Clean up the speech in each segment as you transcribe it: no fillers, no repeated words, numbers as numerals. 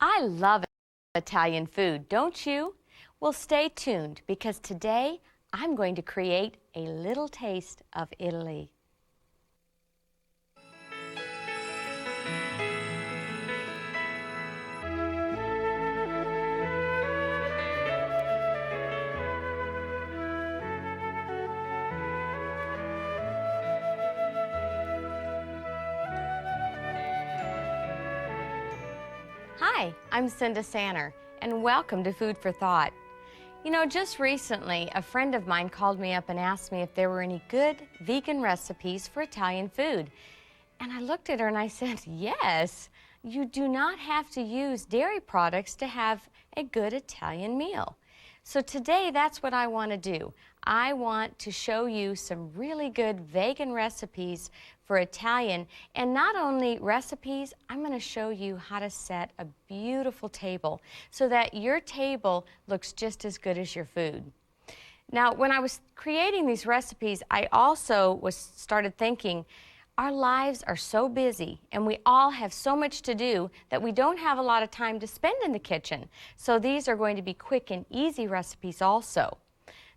I love Italian food, don't you? Well, stay tuned because today I'm going to create a little taste of Italy. Hi, I'm Cinda and welcome to Food for Thought. You know, just recently, a friend of mine called me up and asked me if there were any good vegan recipes for Italian food. And I looked at her and I said, yes, you do not have to use dairy products to have a good Italian meal. So today, that's what I want to do. I want to show you some really good vegan recipes for Italian, and not only recipes, I'm going to show you how to set a beautiful table so that your table looks just as good as your food. Now, when I was creating these recipes, I also started thinking, our lives are so busy and we all have so much to do that we don't have a lot of time to spend in the kitchen. So these are going to be quick and easy recipes also.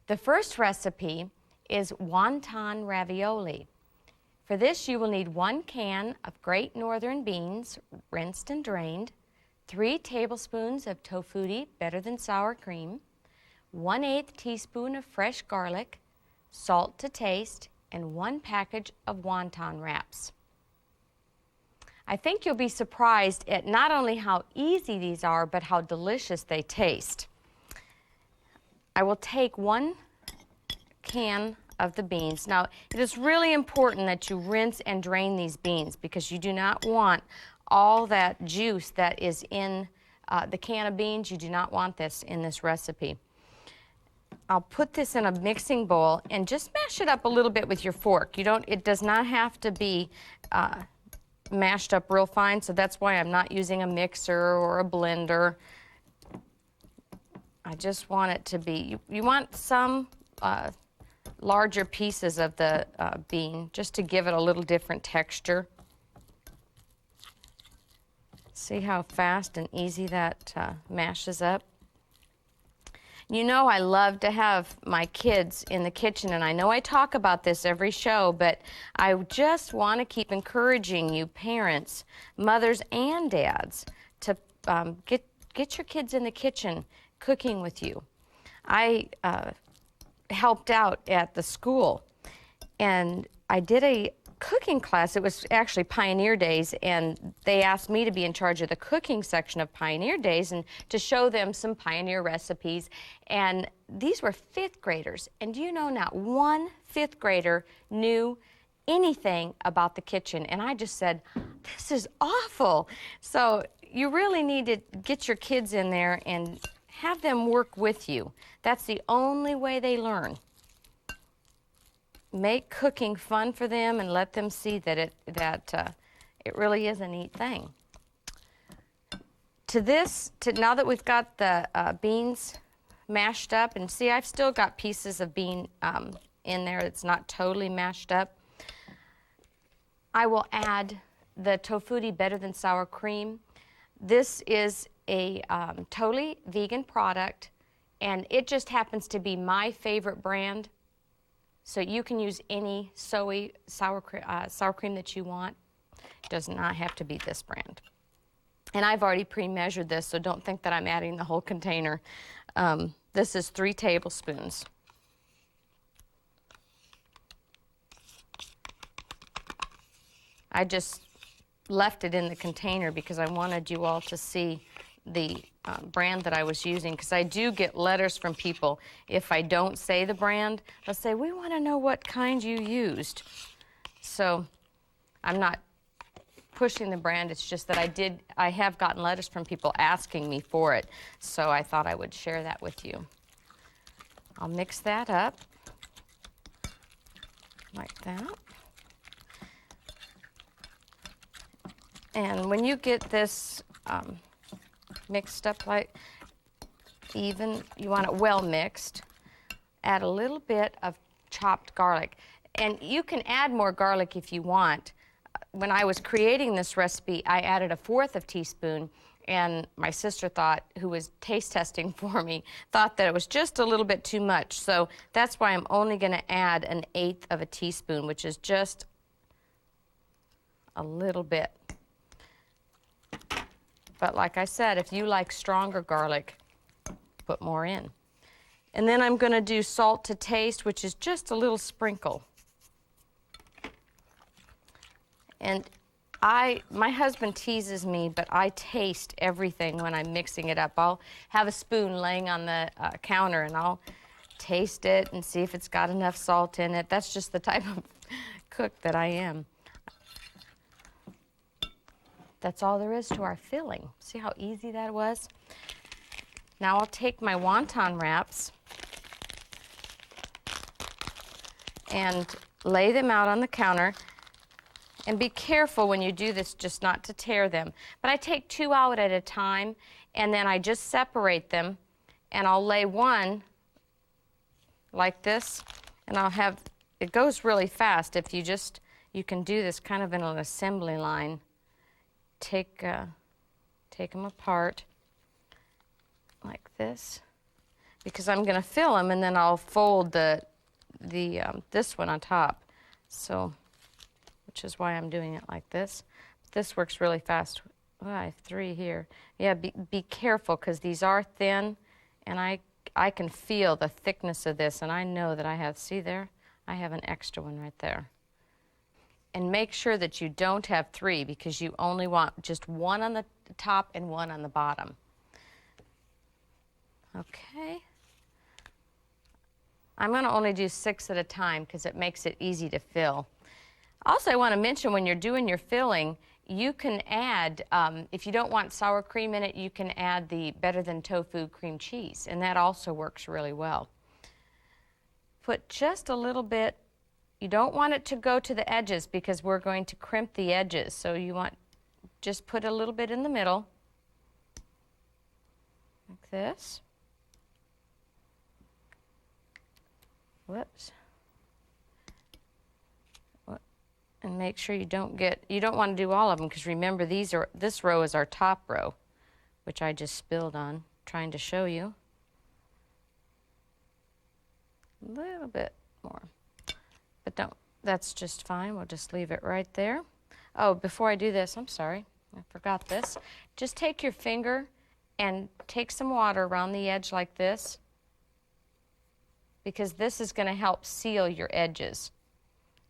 The first recipe is wonton ravioli. For this, you will need 1 can of Great Northern beans, rinsed and drained, 3 tablespoons of tofutti, better than sour cream, 1/8 teaspoon of fresh garlic, salt to taste, and 1 package of wonton wraps. I think you'll be surprised at not only how easy these are, but how delicious they taste. I will take 1 can of the beans. Now, it is really important that you rinse and drain these beans because you do not want all that juice that is in the can of beans. You do not want this in this recipe. I'll put this in a mixing bowl and just mash it up a little bit with your fork. It does not have to be mashed up real fine, so that's why I'm not using a mixer or a blender. I just want it to be, you want some larger pieces of the bean just to give it a little different texture. See how fast and easy that mashes up? You know, I love to have my kids in the kitchen, and I know I talk about this every show, but I just want to keep encouraging you parents, mothers and dads, to get your kids in the kitchen cooking with you. I helped out at the school, and I did a cooking class. It was actually Pioneer Days, and they asked me to be in charge of the cooking section of Pioneer Days and to show them some Pioneer recipes. And these were 5th graders, and you know, not one 5th grader knew anything about the kitchen. And I just said, this is awful. So you really need to get your kids in there and have them work with you. That's the only way they learn. Make cooking fun for them and let them see that it really is a neat thing. Now that we've got the beans mashed up, and see, I've still got pieces of bean in there. It's not totally mashed up. I will add the tofutti, better than sour cream. This is a totally vegan product, and it just happens to be my favorite brand. So you can use any sour cream that you want. It does not have to be this brand. And I've already pre-measured this, so don't think that I'm adding the whole container. This is 3 tablespoons. I just left it in the container because I wanted you all to see the brand that I was using, because I do get letters from people. If I don't say the brand, they'll say, we want to know what kind you used. So I'm not pushing the brand. It's just that I have gotten letters from people asking me for it, so I thought I would share that with you. I'll mix that up like that. And when you get this mixed up like even, you want it well mixed, add a little bit of chopped garlic. And you can add more garlic if you want. When I was creating this recipe, I added 1/4 teaspoon And my sister thought, who was taste testing for me, thought that it was just a little bit too much. So that's why I'm only going to add 1/8 of a teaspoon, which is just a little bit. But like I said, if you like stronger garlic, put more in. And then I'm going to do salt to taste, which is just a little sprinkle. And my husband teases me, but I taste everything when I'm mixing it up. I'll have a spoon laying on the counter, and I'll taste it and see if it's got enough salt in it. That's just the type of cook that I am. That's all there is to our filling. See how easy that was? Now I'll take my wonton wraps and lay them out on the counter. And be careful when you do this just not to tear them. But I take 2 out at a time, and then I just separate them, and I'll lay one like this, and I'll have, it goes really fast if you can do this kind of in an assembly line. Take them apart like this, because I'm going to fill them, and then I'll fold this one on top. So, which is why I'm doing it like this. This works really fast. Oh, I have 3 here. Yeah, be careful, because these are thin, and I can feel the thickness of this, and I know that I have, see there? I have an extra one right there. And make sure that you don't have 3, because you only want just 1 on the top and 1 on the bottom. Okay. I'm going to only do 6 at a time, because it makes it easy to fill. Also, I want to mention, when you're doing your filling, you can add, if you don't want sour cream in it, you can add the Better Than Tofu cream cheese, and that also works really well. Put just a little bit. You don't want it to go to the edges, because we're going to crimp the edges. So you want, just put a little bit in the middle, like this. Whoops. And make sure you don't want to do all of them, because remember, this row is our top row, which I just spilled on, trying to show you. A little bit more. But don't, that's just fine. We'll just leave it right there. Oh, before I do this, I'm sorry, I forgot this. Just take your finger and take some water around the edge like this, because this is going to help seal your edges.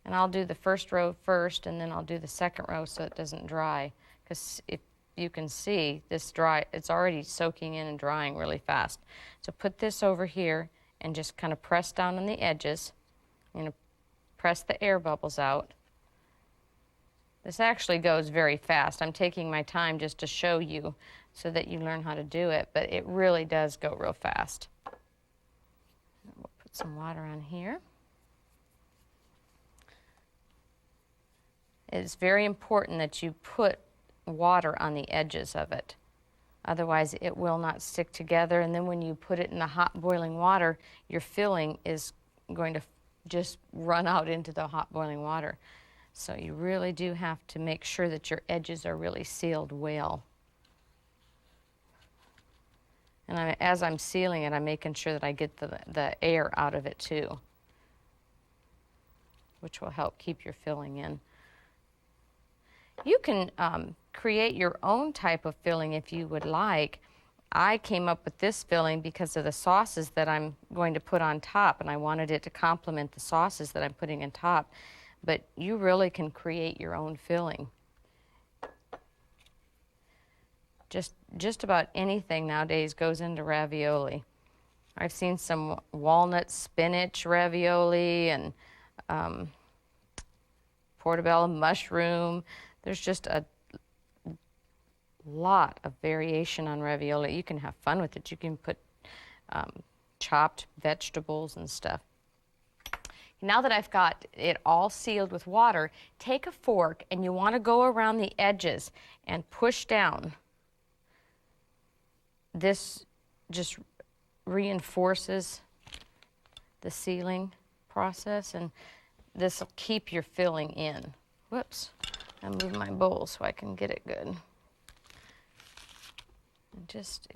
And I'll do the first row first, and then I'll do the second row so it doesn't dry. Because if you can see, it's already soaking in and drying really fast. So put this over here and just kind of press down on the edges. I'm going to press the air bubbles out. This actually goes very fast. I'm taking my time just to show you so that you learn how to do it, but it really does go real fast. We'll put some water on here. It's very important that you put water on the edges of it. Otherwise, it will not stick together, and then when you put it in the hot boiling water, your filling is going to just run out into the hot boiling water. So you really do have to make sure that your edges are really sealed well. And as I'm sealing it, I'm making sure that I get the air out of it too, which will help keep your filling in. You can create your own type of filling if you would like. I came up with this filling because of the sauces that I'm going to put on top, and I wanted it to complement the sauces that I'm putting on top. But you really can create your own filling. Just about anything nowadays goes into ravioli. I've seen some walnut spinach ravioli and portobello mushroom. There's just a lot of variation on ravioli. You can have fun with it. You can put chopped vegetables and stuff. Now that I've got it all sealed with water, take a fork and you want to go around the edges and push down. This just reinforces the sealing process, and this will keep your filling in. Whoops. I'll move my bowl so I can get it good. just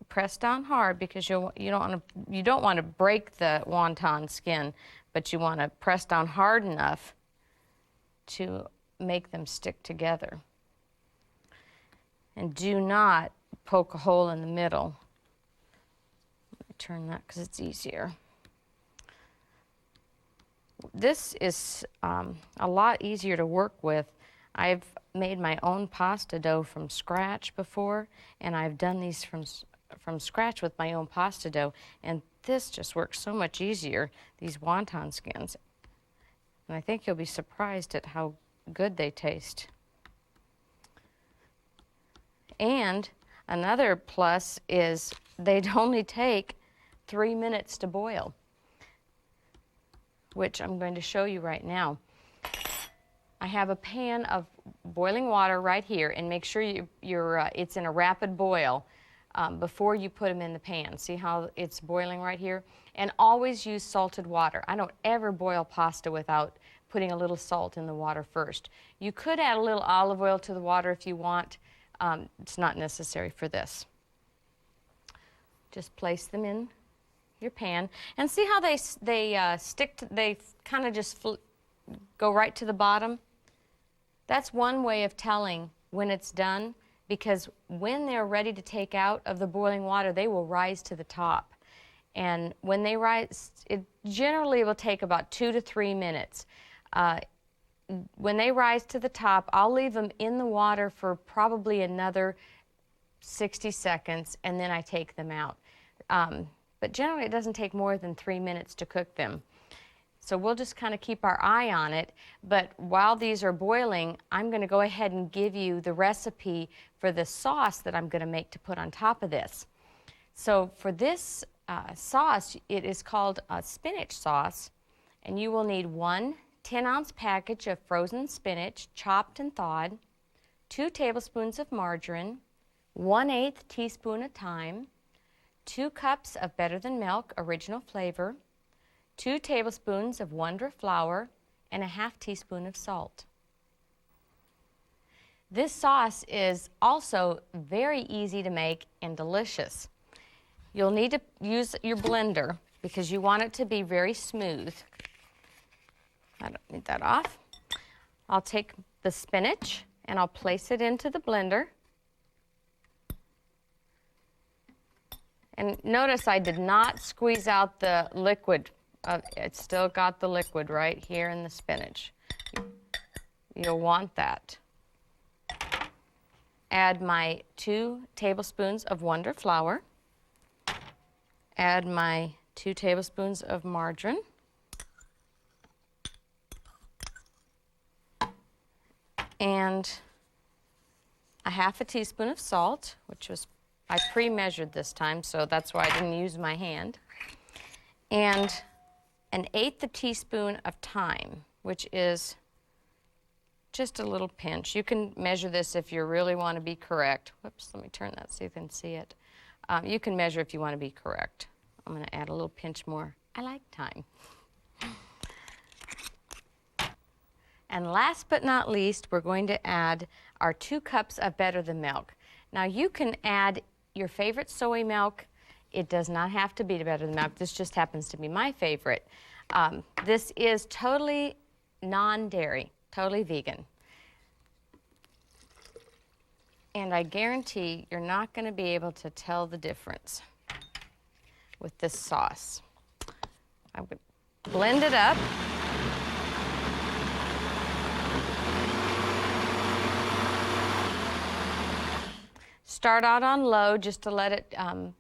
press down hard, because you don't want to break the wonton skin, but you want to press down hard enough to make them stick together. And do not poke a hole in the middle. Let me turn that because it's easier. This is a lot easier to work with. I've made my own pasta dough from scratch before, and I've done these from scratch with my own pasta dough, and this just works so much easier, these wonton skins. And I think you'll be surprised at how good they taste. And another plus is they'd only take 3 minutes to boil, which I'm going to show you right now. I have a pan of boiling water right here, and make sure it's in a rapid boil before you put them in the pan. See how it's boiling right here? And always use salted water. I don't ever boil pasta without putting a little salt in the water first. You could add a little olive oil to the water if you want. It's not necessary for this. Just place them in your pan, and see how they kind of just go right to the bottom. That's one way of telling when it's done, because when they're ready to take out of the boiling water, they will rise to the top. And when they rise, it generally will take about 2 to 3 minutes. When they rise to the top, I'll leave them in the water for probably another 60 seconds, and then I take them out. But generally, it doesn't take more than 3 minutes to cook them. So we'll just kind of keep our eye on it. But while these are boiling, I'm going to go ahead and give you the recipe for the sauce that I'm going to make to put on top of this. So for this sauce, it is called a spinach sauce, and you will need 1 10-ounce package of frozen spinach, chopped and thawed, 2 tablespoons of margarine, 1/8 teaspoon of thyme, 2 cups of Better Than Milk original flavor, 2 tablespoons of Wonder flour, and a 1/2 teaspoon of salt. This sauce is also very easy to make and delicious. You'll need to use your blender because you want it to be very smooth. I don't need that off. I'll take the spinach and I'll place it into the blender. And notice I did not squeeze out the liquid. It's still got the liquid right here in the spinach. You'll want that. Add my 2 tablespoons of Wonder flour. Add my 2 tablespoons of margarine. And a 1/2 teaspoon of salt, which was, I pre-measured this time, so that's why I didn't use my hand. And an 1/8 teaspoon of thyme, which is just a little pinch. You can measure this if you really want to be correct. Whoops, let me turn that so you can see it. You can measure if you want to be correct. I'm going to add a little pinch more. I like thyme. And last but not least, we're going to add our 2 cups of Better Than Milk. Now you can add your favorite soy milk. It does not have to be Better Than Milk. This just happens to be my favorite. This is totally non-dairy, totally vegan. And I guarantee you're not going to be able to tell the difference with this sauce. I'm going to blend it up. Start out on low just to let it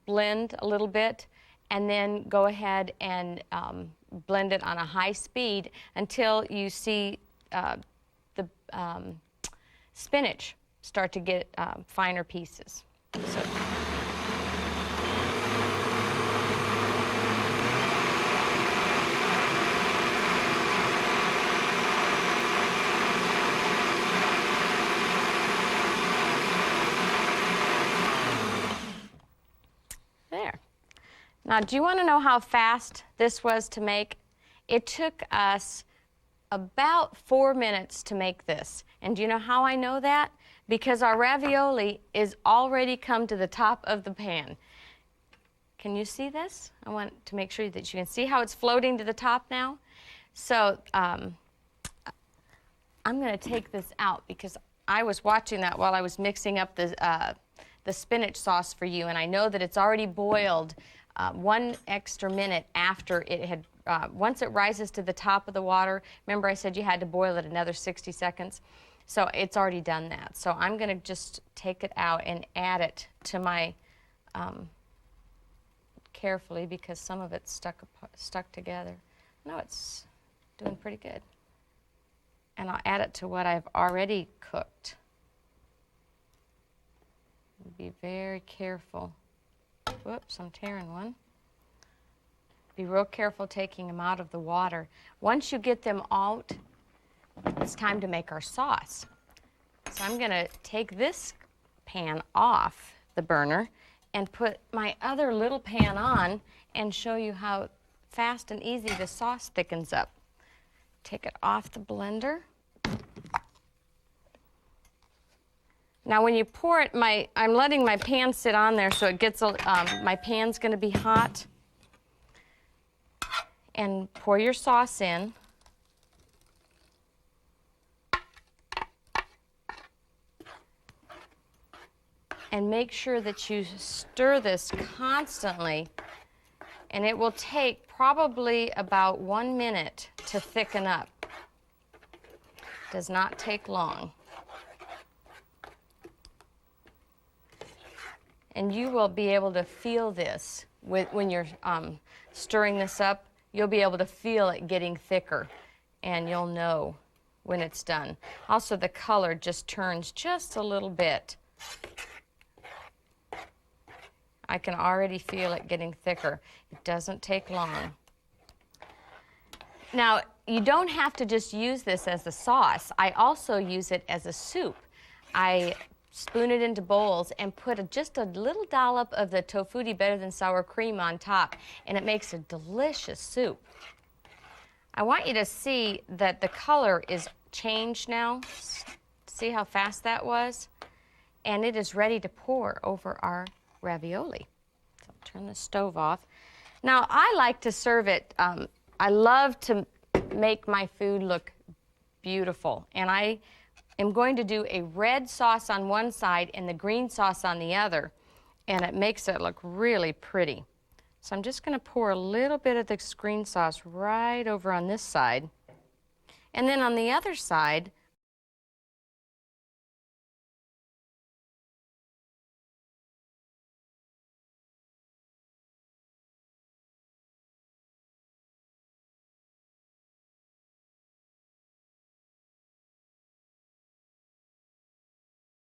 blend a little bit, and then go ahead and blend it on a high speed until you see the spinach start to get finer pieces. So. There. Now, do you want to know how fast this was to make? It took us about 4 minutes to make this. And do you know how I know that? because our ravioli is already come to the top of the pan. Can you see this? I want to make sure that you can see how it's floating to the top now. So I'm going to take this out because I was watching that while I was mixing up the spinach sauce for you, and I know that it's already boiled 1 extra minute after it had, once it rises to the top of the water, remember I said you had to boil it another 60 seconds? So it's already done that. So I'm going to just take it out and add it to my, carefully because some of it's stuck together. No, it's doing pretty good. And I'll add it to what I've already cooked. Be very careful. Whoops, I'm tearing one. Be real careful taking them out of the water. Once you get them out, it's time to make our sauce. So I'm going to take this pan off the burner and put my other little pan on and show you how fast and easy the sauce thickens up. Take it off the blender. Now when you pour it, I'm letting my pan sit on there so it gets, my pan's going to be hot. And pour your sauce in. And make sure that you stir this constantly. And it will take probably about 1 minute to thicken up. Does not take long. And you will be able to feel this when you're stirring this up. You'll be able to feel it getting thicker, and you'll know when it's done. Also, the color just turns just a little bit. I can already feel it getting thicker. It doesn't take long. Now, you don't have to just use this as a sauce. I also use it as a soup. I spoon it into bowls and put just a little dollop of the tofutti better than sour cream on top, and it makes a delicious soup. I want you to see that the color is changed now. See how fast that was? And it is ready to pour over our ravioli. So I'll turn the stove off. Now, I like to serve it, I love to make my food look beautiful, and I am going to do a red sauce on one side and the green sauce on the other, and it makes it look really pretty. So I'm just going to pour a little bit of the green sauce right over on this side, and then on the other side